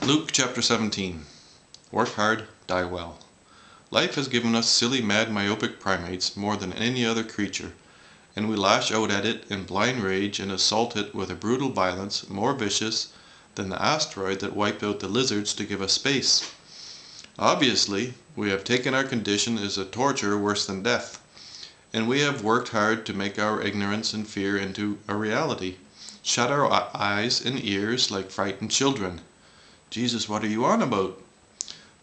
Luke chapter 17. Work hard, die well. Life has given us silly, mad, myopic primates more than any other creature, and we lash out at it in blind rage and assault it with a brutal violence more vicious than the asteroid that wiped out the lizards to give us space. Obviously, we have taken our condition as a torture worse than death, and we have worked hard to make our ignorance and fear into a reality. Shut our eyes and ears like frightened children. Jesus, what are you on about?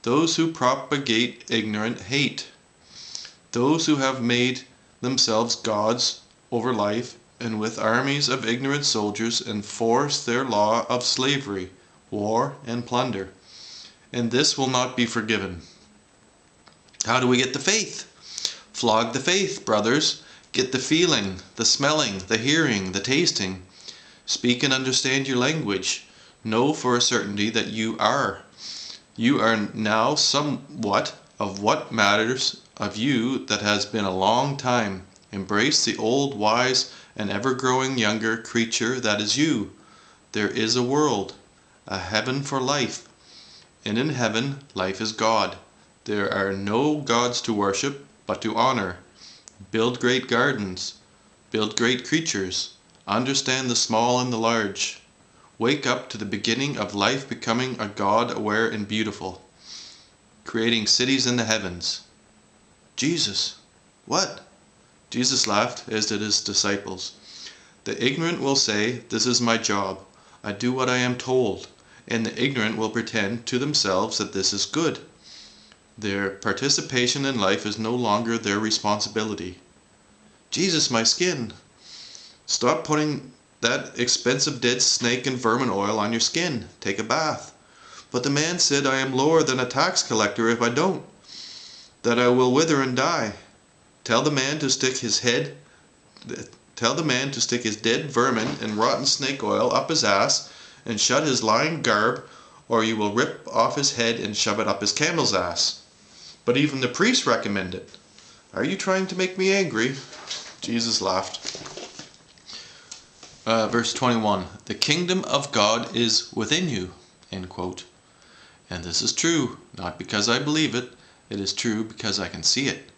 Those who propagate ignorant hate. Those who have made themselves gods over life and with armies of ignorant soldiers enforce their law of slavery, war, and plunder. And this will not be forgiven. How do we get the faith? Flog the faith, brothers. Get the feeling, the smelling, the hearing, the tasting. Speak and understand your language. Know for a certainty that you are now somewhat of what matters of you that has been a long time. Embrace the old, wise, and ever-growing younger creature that is you. There is a world, a heaven for life, and in heaven life is God. There are no gods to worship, but to honor. Build great gardens, build great creatures, understand the small and the large. Wake up to the beginning of life, becoming a God aware and beautiful, creating cities in the heavens. Jesus, what? Jesus laughed, as did his disciples. The ignorant will say, "This is my job. I do what I am told," and the ignorant will pretend to themselves that this is good. Their participation in life is no longer their responsibility. Jesus, my skin. Stop putting that expensive dead snake and vermin oil on your skin. Take a bath. But the man said, "I am lower than a tax collector if I don't, that I will wither and die." Tell the man to stick his dead vermin and rotten snake oil up his ass and shut his lying garb, or you will rip off his head and shove it up his camel's ass. But even the priests recommend it. Are you trying to make me angry? Jesus laughed. Verse 21, the kingdom of God is within you, end quote. And this is true, not because I believe it, it is true because I can see it.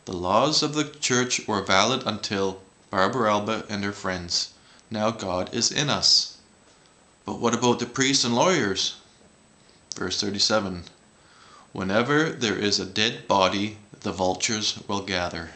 The laws of the church were valid until Barbaralba and her friends. Now God is in us. But what about the priests and lawyers? Verse 37, whenever there is a dead body, the vultures will gather.